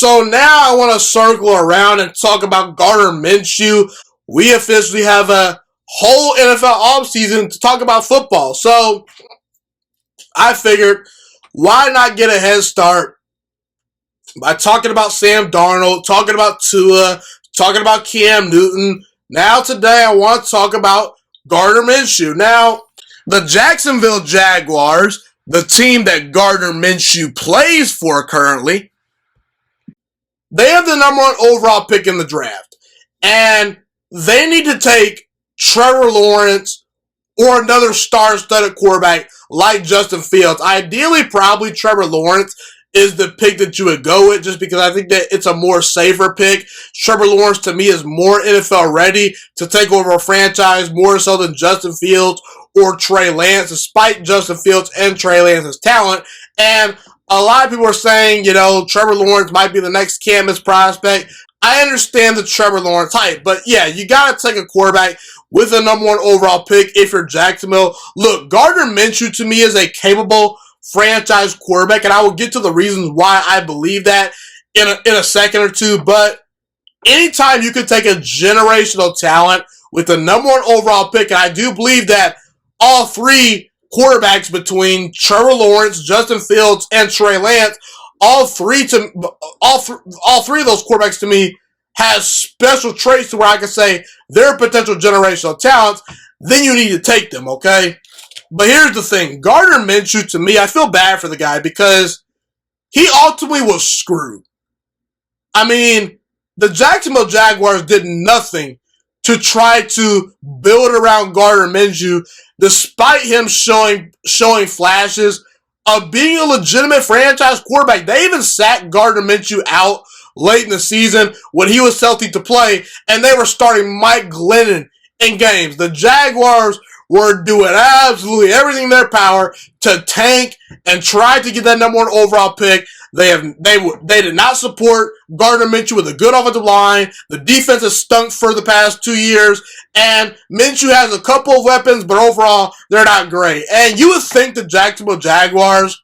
So now I want to circle around and talk about Gardner Minshew. We officially have a whole NFL offseason to talk about football. So I figured, why not get a head start by talking about Sam Darnold, talking about Tua, talking about Cam Newton. Now today I want to talk about Gardner Minshew. Now, the Jacksonville Jaguars, the team that Gardner Minshew plays for currently, they have the number one overall pick in the draft. And they need to take Trevor Lawrence or another star-studded quarterback like Justin Fields. Ideally, probably Trevor Lawrence is the pick that you would go with, just because I think that it's a more safer pick. Trevor Lawrence, to me, is more NFL ready to take over a franchise, more so than Justin Fields or Trey Lance, despite Justin Fields and Trey Lance's talent. And a lot of people are saying, Trevor Lawrence might be the next Camus prospect. I understand the Trevor Lawrence hype, but yeah, you got to take a quarterback with a number one overall pick if you're Jacksonville. Look, Gardner Minshew to me is a capable franchise quarterback, and I will get to the reasons why I believe that in a second or two. But anytime you can take a generational talent with the number one overall pick, and I do believe that all three quarterbacks between Trevor Lawrence, Justin Fields, and Trey Lance, all three of those quarterbacks to me has special traits to where I can say they're potential generational talents, then you need to take them, okay? But here's the thing. Gardner Minshew, to me, I feel bad for the guy because he ultimately was screwed. I mean, the Jacksonville Jaguars did nothing to try to build around Gardner Minshew, despite him showing flashes of being a legitimate franchise quarterback. They even sat Gardner Minshew out late in the season when he was healthy to play, and they were starting Mike Glennon in games. The Jaguars were doing absolutely everything in their power to tank and try to get that number one overall pick. They did not support Gardner Minshew with a good offensive line. The defense has stunk for the past 2 years, and Minshew has a couple of weapons, but overall, they're not great. And you would think the Jacksonville Jaguars,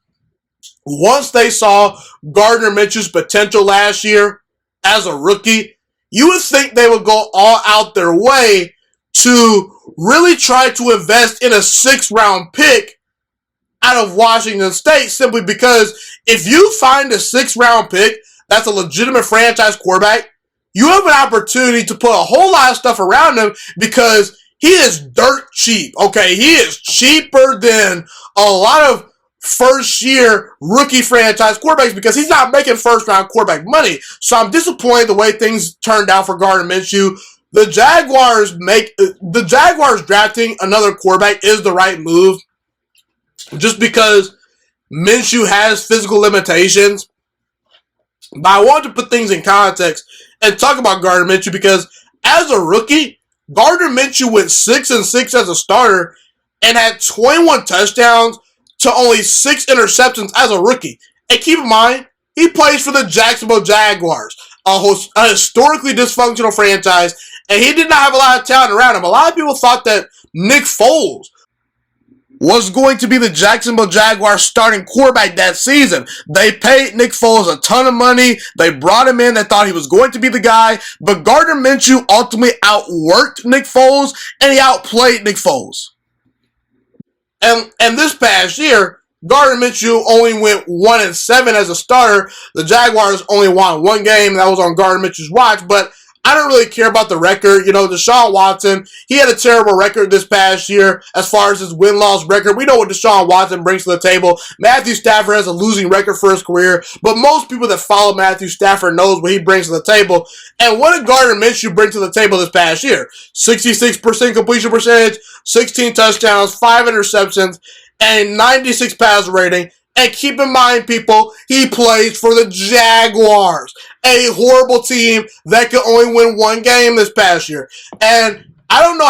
once they saw Gardner Minshew's potential last year as a rookie, you would think they would go all out their way to really try to invest in a 6th-round pick out of Washington State, simply because if you find a 6th-round pick that's a legitimate franchise quarterback, you have an opportunity to put a whole lot of stuff around him because he is dirt cheap, okay? He is cheaper than a lot of first-year rookie franchise quarterbacks because he's not making first-round quarterback money. So I'm disappointed the way things turned out for Gardner Minshew. The Jaguars drafting another quarterback is the right move, just because Minshew has physical limitations. But I want to put things in context and talk about Gardner Minshew because as a rookie, Gardner Minshew went 6-6 as a starter and had 21 touchdowns to only 6 interceptions as a rookie. And keep in mind, he plays for the Jacksonville Jaguars, a historically dysfunctional franchise, and he did not have a lot of talent around him. A lot of people thought that Nick Foles was going to be the Jacksonville Jaguars starting quarterback that season. They paid Nick Foles a ton of money. They brought him in. They thought he was going to be the guy. But Gardner Minshew ultimately outworked Nick Foles, and he outplayed Nick Foles. And this past year, Gardner Minshew only went 1-7 as a starter. The Jaguars only won one game. That was on Gardner Minshew's watch. But I don't really care about the record. Deshaun Watson, he had a terrible record this past year as far as his win-loss record. We know what Deshaun Watson brings to the table. Matthew Stafford has a losing record for his career, but most people that follow Matthew Stafford knows what he brings to the table. And what did Gardner Minshew bring to the table this past year? 66% completion percentage, 16 touchdowns, 5 interceptions, and 96 passer rating. And keep in mind, people, he plays for the Jaguars, a horrible team that could only win one game this past year. And I don't know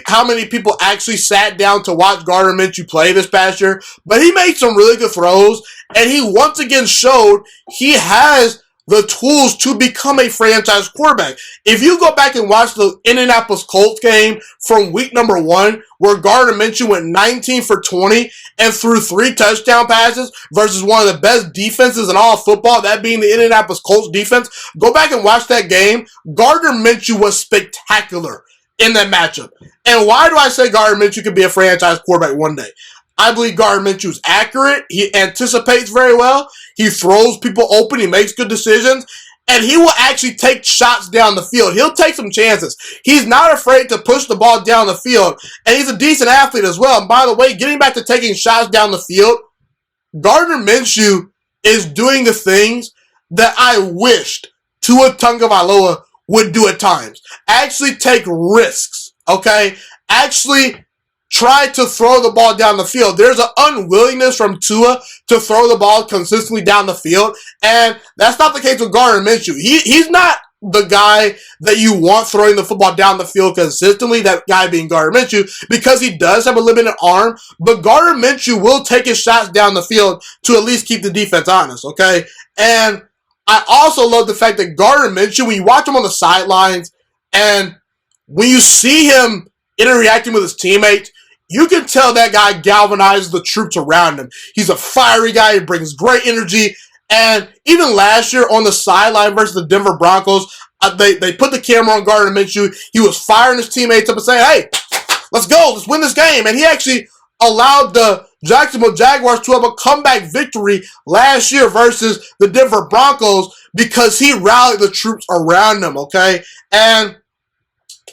how many people actually sat down to watch Gardner Minshew play this past year, but he made some really good throws, and he once again showed he has the tools to become a franchise quarterback. If you go back and watch the Indianapolis Colts game from week number 1, where Gardner Minshew went 19 for 20 and threw 3 touchdown passes versus one of the best defenses in all of football, that being the Indianapolis Colts defense, go back and watch that game. Gardner Minshew was spectacular in that matchup. And why do I say Gardner Minshew could be a franchise quarterback one day? I believe Gardner Minshew is accurate. He anticipates very well. He throws people open. He makes good decisions. And he will actually take shots down the field. He'll take some chances. He's not afraid to push the ball down the field. And he's a decent athlete as well. And by the way, getting back to taking shots down the field, Gardner Minshew is doing the things that I wished Tua Tagovailoa would do at times. Actually take risks, okay? Actually try to throw the ball down the field. There's an unwillingness from Tua to throw the ball consistently down the field, and that's not the case with Gardner Minshew. He's not the guy that you want throwing the football down the field consistently, that guy being Gardner Minshew, because he does have a limited arm, but Gardner Minshew will take his shots down the field to at least keep the defense honest, okay? And I also love the fact that Gardner Minshew, when you watch him on the sidelines, and when you see him interacting with his teammates, you can tell that guy galvanizes the troops around him. He's a fiery guy. He brings great energy. And even last year on the sideline versus the Denver Broncos, they put the camera on Gardner Minshew. He was firing his teammates up and saying, hey, let's go. Let's win this game. And he actually allowed the Jacksonville Jaguars to have a comeback victory last year versus the Denver Broncos because he rallied the troops around him, okay? And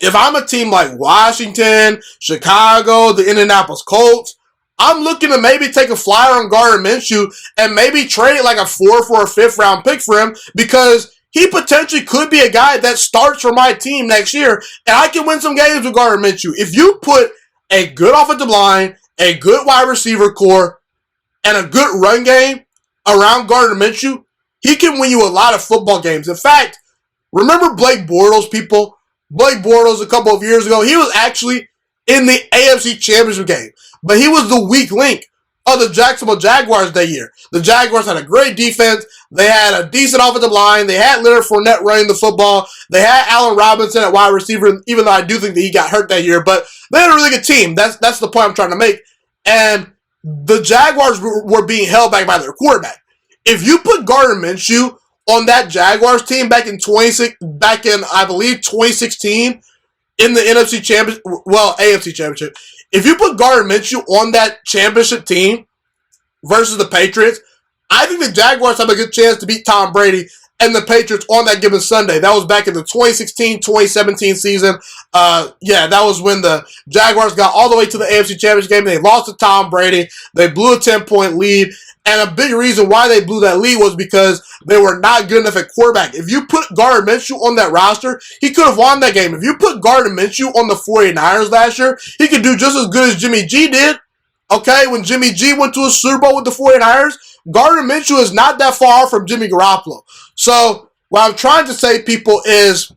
if I'm a team like Washington, Chicago, the Indianapolis Colts, I'm looking to maybe take a flyer on Gardner Minshew and maybe trade it like a 4th or a 5th round pick for him because he potentially could be a guy that starts for my team next year and I can win some games with Gardner Minshew. If you put a good offensive line, a good wide receiver core, and a good run game around Gardner Minshew, he can win you a lot of football games. In fact, remember Blake Bortles, people? Blake Bortles a couple of years ago, he was actually in the AFC Championship game. But he was the weak link of the Jacksonville Jaguars that year. The Jaguars had a great defense. They had a decent offensive line. They had Leonard Fournette running the football. They had Allen Robinson at wide receiver, even though I do think that he got hurt that year. But they had a really good team. That's the point I'm trying to make. And the Jaguars were being held back by their quarterback. If you put Gardner Minshew on that Jaguars team back in I believe 2016 in the NFC Championship, AFC Championship. If you put Gardner Minshew on that championship team versus the Patriots, I think the Jaguars have a good chance to beat Tom Brady and the Patriots on that given Sunday. That was back in the 2016-2017 season. That was when the Jaguars got all the way to the AFC Championship game. They lost to Tom Brady. They blew a 10-point lead. And a big reason why they blew that lead was because they were not good enough at quarterback. If you put Gardner Minshew on that roster, he could have won that game. If you put Gardner Minshew on the 49ers last year, he could do just as good as Jimmy G did. Okay, when Jimmy G went to a Super Bowl with the 49ers, Gardner Minshew is not that far from Jimmy Garoppolo. So what I'm trying to say, people, is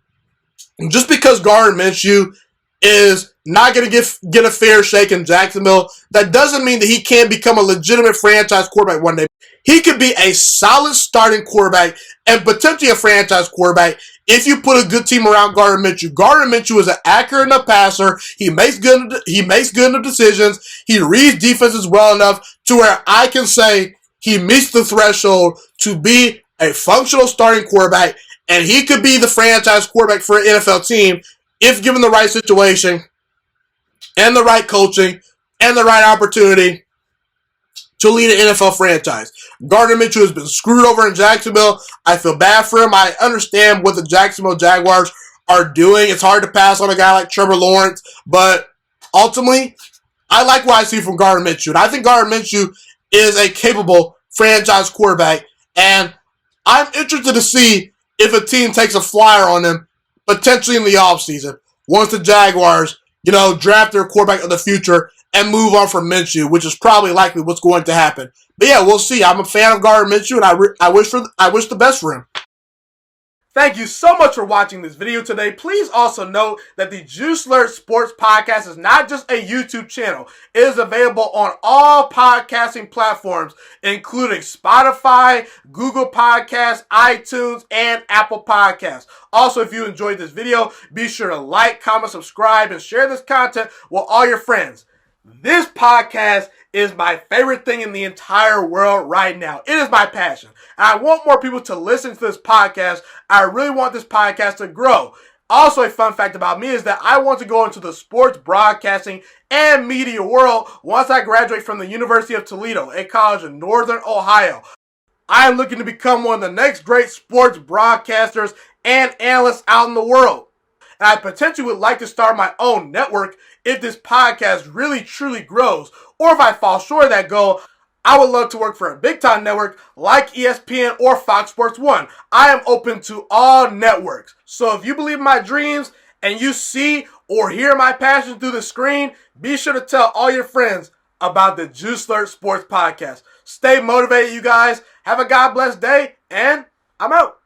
just because Gardner Minshew is not going to get a fair shake in Jacksonville, that doesn't mean that he can't become a legitimate franchise quarterback one day. He could be a solid starting quarterback and potentially a franchise quarterback if you put a good team around Gardner Minshew. Gardner Minshew is an accurate enough passer. He makes good enough decisions. He reads defenses well enough to where I can say he meets the threshold to be a functional starting quarterback, and he could be the franchise quarterback for an NFL team if given the right situation and the right coaching and the right opportunity to lead an NFL franchise. Gardner Minshew has been screwed over in Jacksonville. I feel bad for him. I understand what the Jacksonville Jaguars are doing. It's hard to pass on a guy like Trevor Lawrence, but ultimately, I like what I see from Gardner Minshew. And I think Gardner Minshew is a capable franchise quarterback, and I'm interested to see if a team takes a flyer on him potentially in the offseason once the Jaguars, draft their quarterback of the future and move on from Minshew, which is probably likely what's going to happen. But yeah, we'll see. I'm a fan of Gardner Minshew, and I wish the best for him. Thank you so much for watching this video today. Please also note that the Juice Alert Sports Podcast is not just a YouTube channel. It is available on all podcasting platforms, including Spotify, Google Podcasts, iTunes, and Apple Podcasts. Also, if you enjoyed this video, be sure to like, comment, subscribe, and share this content with all your friends. This podcast is my favorite thing in the entire world right now. It is my passion. And I want more people to listen to this podcast. I really want this podcast to grow. Also, a fun fact about me is that I want to go into the sports broadcasting and media world once I graduate from the University of Toledo, a college in Northern Ohio. I am looking to become one of the next great sports broadcasters and analysts out in the world. And I potentially would like to start my own network if this podcast really truly grows. Or if I fall short of that goal, I would love to work for a big-time network like ESPN or Fox Sports 1. I am open to all networks. So if you believe in my dreams and you see or hear my passion through the screen, be sure to tell all your friends about the Juice Alert Sports Podcast. Stay motivated, you guys. Have a God bless day, and I'm out.